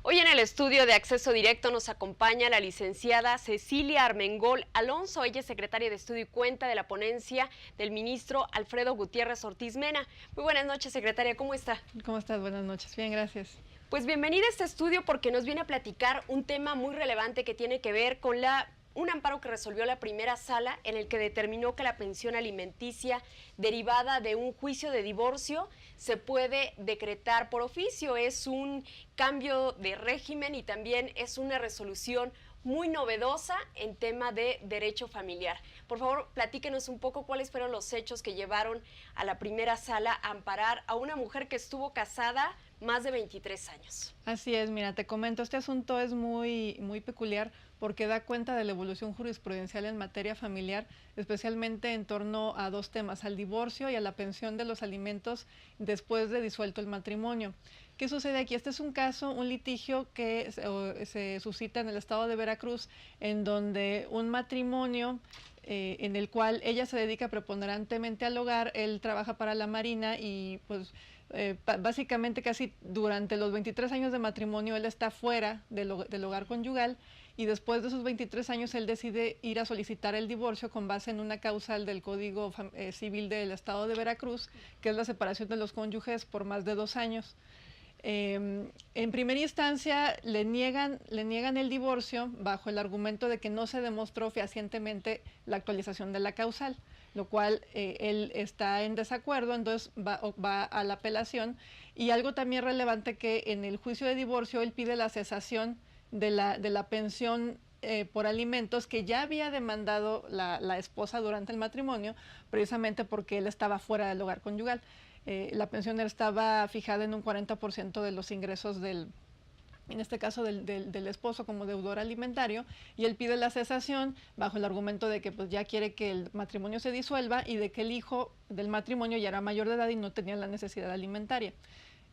Hoy en el estudio de Acceso Directo nos acompaña la licenciada Cecilia Armengol Alonso. Ella es secretaria de Estudio y Cuenta de la ponencia del ministro Alfredo Gutiérrez Ortiz Mena. Muy buenas noches, secretaria, ¿cómo está? ¿Cómo estás? Buenas noches. Bien, gracias. Pues bienvenida a este estudio porque nos viene a platicar un tema muy relevante que tiene que ver con un amparo que resolvió la primera sala en el que determinó que la pensión alimenticia derivada de un juicio de divorcio se puede decretar por oficio. Es un cambio de régimen y también es una resolución muy novedosa en tema de derecho familiar. Por favor, platíquenos un poco cuáles fueron los hechos que llevaron a la primera sala a amparar a una mujer que estuvo casada más de 23 años. Así es, mira, te comento, este asunto es muy peculiar porque da cuenta de la evolución jurisprudencial en materia familiar, especialmente en torno a dos temas, al divorcio y a la pensión de los alimentos después de disuelto el matrimonio. ¿Qué sucede aquí? Este es un caso, un litigio que se suscita en el estado de Veracruz, en donde un matrimonio en el cual ella se dedica preponderantemente al hogar, él trabaja para la Marina y pues básicamente casi durante los 23 años de matrimonio él está fuera del hogar conyugal y después de esos 23 años él decide ir a solicitar el divorcio con base en una causal del Código Civil del Estado de Veracruz, que es la separación de los cónyuges por más de 2 años. En primera instancia le niegan el divorcio bajo el argumento de que no se demostró fehacientemente la actualización de la causal, lo cual él está en desacuerdo, entonces va a la apelación. Y algo también relevante, que en el juicio de divorcio él pide la cesación de la pensión por alimentos que ya había demandado la esposa durante el matrimonio, precisamente porque él estaba fuera del hogar conyugal. La pensión estaba fijada en un 40% de los ingresos en este caso del esposo como deudor alimentario, y él pide la cesación bajo el argumento de que pues ya quiere que el matrimonio se disuelva y de que el hijo del matrimonio ya era mayor de edad y no tenía la necesidad alimentaria.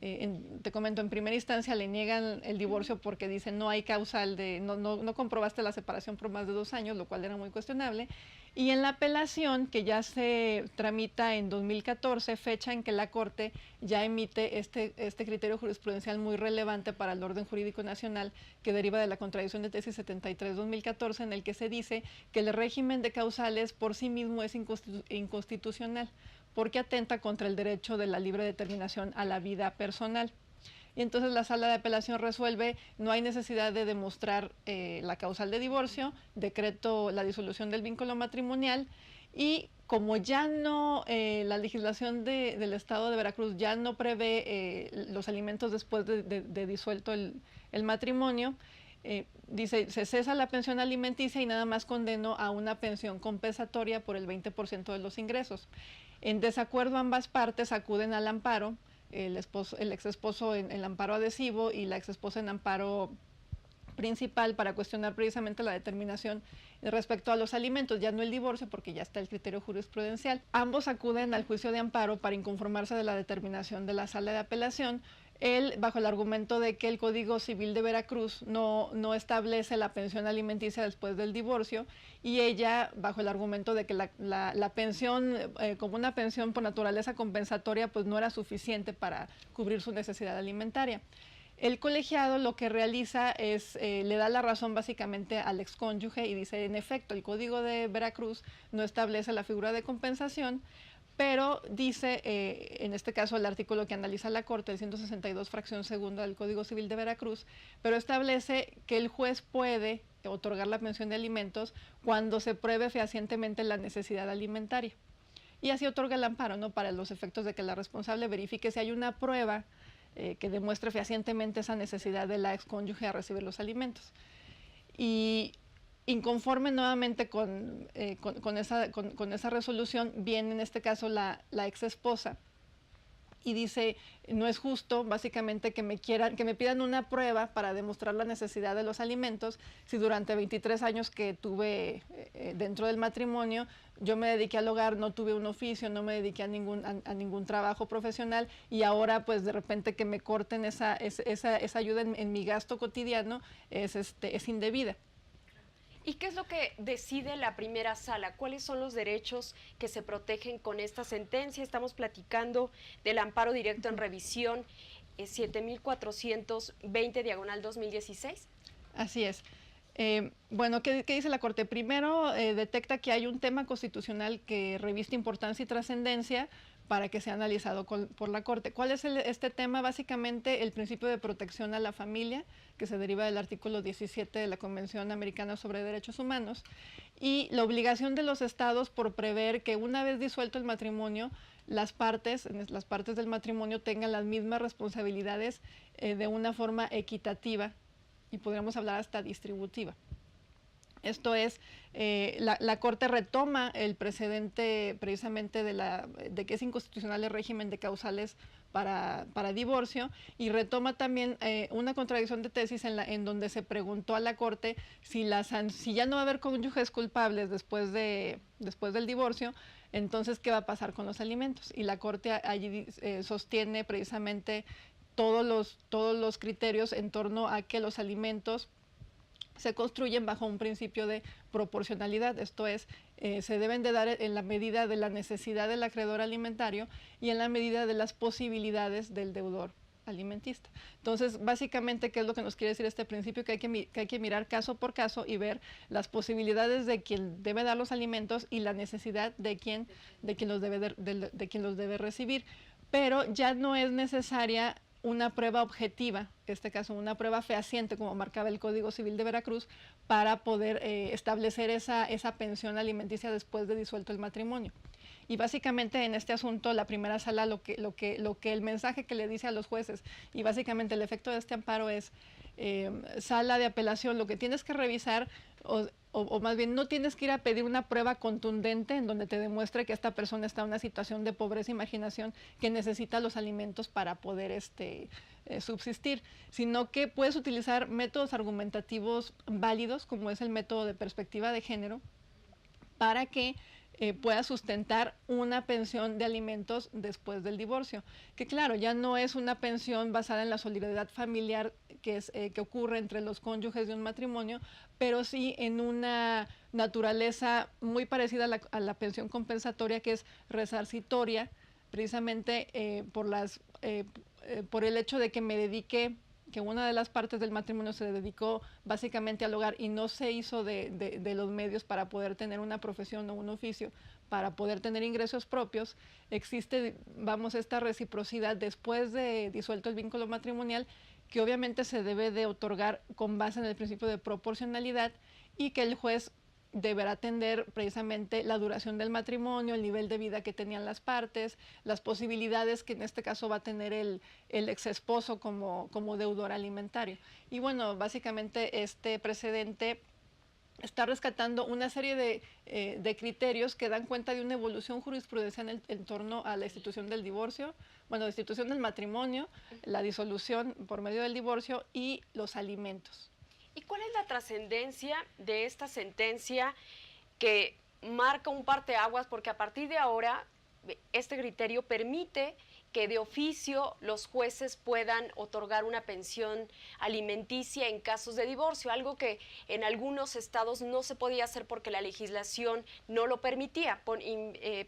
Te comento, en primera instancia le niegan el divorcio porque dicen no hay causal no comprobaste la separación por más de 2 años, lo cual era muy cuestionable. Y en la apelación, que ya se tramita en 2014, fecha en que la Corte ya emite este criterio jurisprudencial muy relevante para el orden jurídico nacional, que deriva de la contradicción de tesis 73-2014, en el que se dice que el régimen de causales por sí mismo es inconstitucional, porque atenta contra el derecho de la libre determinación a la vida personal. Y entonces la sala de apelación resuelve, no hay necesidad de demostrar la causal de divorcio, decreto la disolución del vínculo matrimonial, y como ya no, la legislación del estado de Veracruz ya no prevé los alimentos después de disuelto el matrimonio, dice, se cesa la pensión alimenticia y nada más condeno a una pensión compensatoria por el 20% de los ingresos. En desacuerdo ambas partes acuden al amparo, el ex esposo en el amparo adhesivo y la ex esposa en amparo principal, para cuestionar precisamente la determinación respecto a los alimentos, ya no el divorcio porque ya está el criterio jurisprudencial. Ambos acuden al juicio de amparo para inconformarse de la determinación de la sala de apelación. Él, bajo el argumento de que el Código Civil de Veracruz no establece la pensión alimenticia después del divorcio, y ella, bajo el argumento de que la pensión, como una pensión por naturaleza compensatoria, pues no era suficiente para cubrir su necesidad alimentaria. El colegiado lo que realiza es, le da la razón básicamente al excónyuge y dice, en efecto, el Código de Veracruz no establece la figura de compensación, pero dice, en este caso el artículo que analiza la Corte, el 162 fracción segunda del Código Civil de Veracruz, pero establece que el juez puede otorgar la pensión de alimentos cuando se pruebe fehacientemente la necesidad alimentaria. Y así otorga el amparo, ¿no?, para los efectos de que la responsable verifique si hay una prueba que demuestre fehacientemente esa necesidad de la excónyuge a recibir los alimentos. Y inconforme nuevamente con esa resolución, viene en este caso la ex esposa y dice, no es justo básicamente que me pidan una prueba para demostrar la necesidad de los alimentos, si durante 23 años que tuve dentro del matrimonio yo me dediqué al hogar, no tuve un oficio, no me dediqué a ningún trabajo profesional, y ahora pues de repente que me corten esa ayuda en mi gasto cotidiano es indebida. ¿Y qué es lo que decide la primera sala? ¿Cuáles son los derechos que se protegen con esta sentencia? Estamos platicando del amparo directo en revisión. 7420/2016. Así es. Bueno, ¿qué dice la Corte? Primero, detecta que hay un tema constitucional que reviste importancia y trascendencia para que sea analizado por la Corte. ¿Cuál es este tema? Básicamente el principio de protección a la familia, que se deriva del artículo 17 de la Convención Americana sobre Derechos Humanos, y la obligación de los estados por prever que una vez disuelto el matrimonio, las partes del matrimonio tengan las mismas responsabilidades de una forma equitativa, y podríamos hablar hasta distributiva. Esto es, la Corte retoma el precedente precisamente de que es inconstitucional el régimen de causales para divorcio, y retoma también una contradicción de tesis en donde se preguntó a la Corte si ya no va a haber cónyuges culpables después del divorcio, entonces ¿qué va a pasar con los alimentos? Y la Corte allí sostiene precisamente todos los criterios en torno a que los alimentos se construyen bajo un principio de proporcionalidad, esto es, se deben de dar en la medida de la necesidad del acreedor alimentario y en la medida de las posibilidades del deudor alimentista. Entonces, básicamente, ¿qué es lo que nos quiere decir este principio? Que hay que mirar caso por caso y ver las posibilidades de quien debe dar los alimentos y la necesidad de quien los debe recibir. Pero ya no es necesaria una prueba objetiva, en este caso una prueba fehaciente, como marcaba el Código Civil de Veracruz, para poder establecer esa pensión alimenticia después de disuelto el matrimonio. Y básicamente en este asunto la primera sala lo que el mensaje que le dice a los jueces, y básicamente el efecto de este amparo es, sala de apelación, lo que tienes que revisar, o más bien no tienes que ir a pedir una prueba contundente en donde te demuestre que esta persona está en una situación de pobreza e imaginación, que necesita los alimentos para poder subsistir, sino que puedes utilizar métodos argumentativos válidos, como es el método de perspectiva de género, para que pueda sustentar una pensión de alimentos después del divorcio, que claro, ya no es una pensión basada en la solidaridad familiar que ocurre entre los cónyuges de un matrimonio, pero sí en una naturaleza muy parecida a la pensión compensatoria, que es resarcitoria, precisamente por el hecho de que una de las partes del matrimonio se dedicó básicamente al hogar y no se hizo de los medios para poder tener una profesión o un oficio, para poder tener ingresos propios. Existe, esta reciprocidad después de disuelto el vínculo matrimonial, que obviamente se debe de otorgar con base en el principio de proporcionalidad, y que el juez deberá atender precisamente la duración del matrimonio, el nivel de vida que tenían las partes, las posibilidades que en este caso va a tener el ex esposo como deudor alimentario. Y bueno, básicamente este precedente está rescatando una serie de criterios que dan cuenta de una evolución jurisprudencial en torno a la institución del divorcio, la institución del matrimonio, la disolución por medio del divorcio y los alimentos. ¿Y cuál es la trascendencia de esta sentencia que marca un parteaguas? Porque a partir de ahora este criterio permite que de oficio los jueces puedan otorgar una pensión alimenticia en casos de divorcio, algo que en algunos estados no se podía hacer porque la legislación no lo permitía,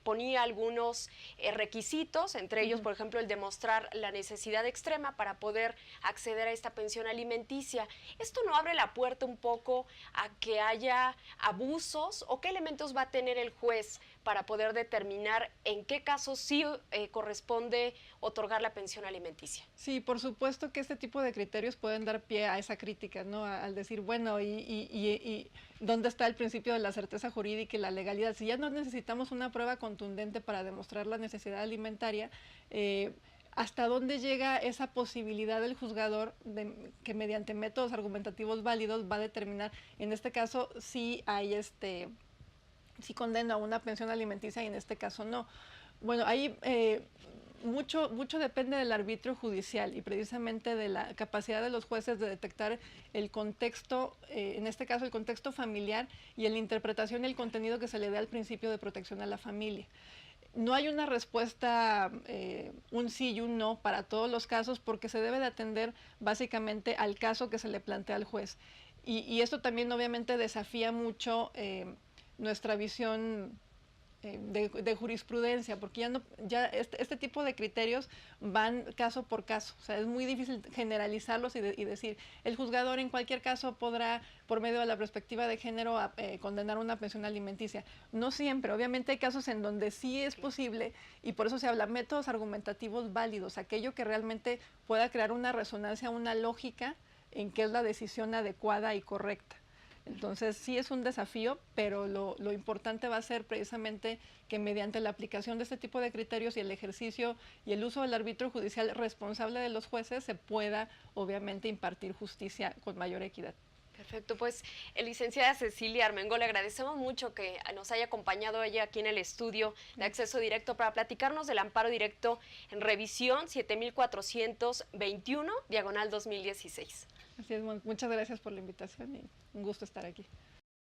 ponía algunos requisitos, entre ellos, por ejemplo, el demostrar la necesidad extrema para poder acceder a esta pensión alimenticia. ¿Esto no abre la puerta un poco a que haya abusos, o qué elementos va a tener el juez para poder determinar en qué casos sí corresponde otorgar la pensión alimenticia? Sí, por supuesto que este tipo de criterios pueden dar pie a esa crítica, ¿no? Al decir, bueno, y ¿dónde está el principio de la certeza jurídica y la legalidad? Si ya no necesitamos una prueba contundente para demostrar la necesidad alimentaria, ¿hasta dónde llega esa posibilidad del juzgador que mediante métodos argumentativos válidos va a determinar, en este caso, si hay si condena a una pensión alimenticia y en este caso no? Bueno, ahí mucho depende del arbitrio judicial y precisamente de la capacidad de los jueces de detectar el contexto, en este caso el contexto familiar, y en la interpretación y el contenido que se le dé al principio de protección a la familia. No hay una respuesta, un sí y un no para todos los casos, porque se debe de atender básicamente al caso que se le plantea al juez. Y esto también obviamente desafía mucho nuestra visión de jurisprudencia, porque ya este tipo de criterios van caso por caso. O sea, es muy difícil generalizarlos y decir, el juzgador en cualquier caso podrá, por medio de la perspectiva de género, condenar una pensión alimenticia. No siempre, obviamente hay casos en donde sí es posible, y por eso se habla métodos argumentativos válidos, aquello que realmente pueda crear una resonancia, una lógica en qué es la decisión adecuada y correcta. Entonces sí es un desafío, pero lo importante va a ser precisamente que mediante la aplicación de este tipo de criterios y el ejercicio y el uso del árbitro judicial responsable de los jueces se pueda obviamente impartir justicia con mayor equidad. Perfecto, pues licenciada Cecilia Armengol, le agradecemos mucho que nos haya acompañado ella aquí en el estudio de Acceso Directo para platicarnos del amparo directo en revisión 7421, diagonal 2016. Así es, muchas gracias por la invitación y un gusto estar aquí.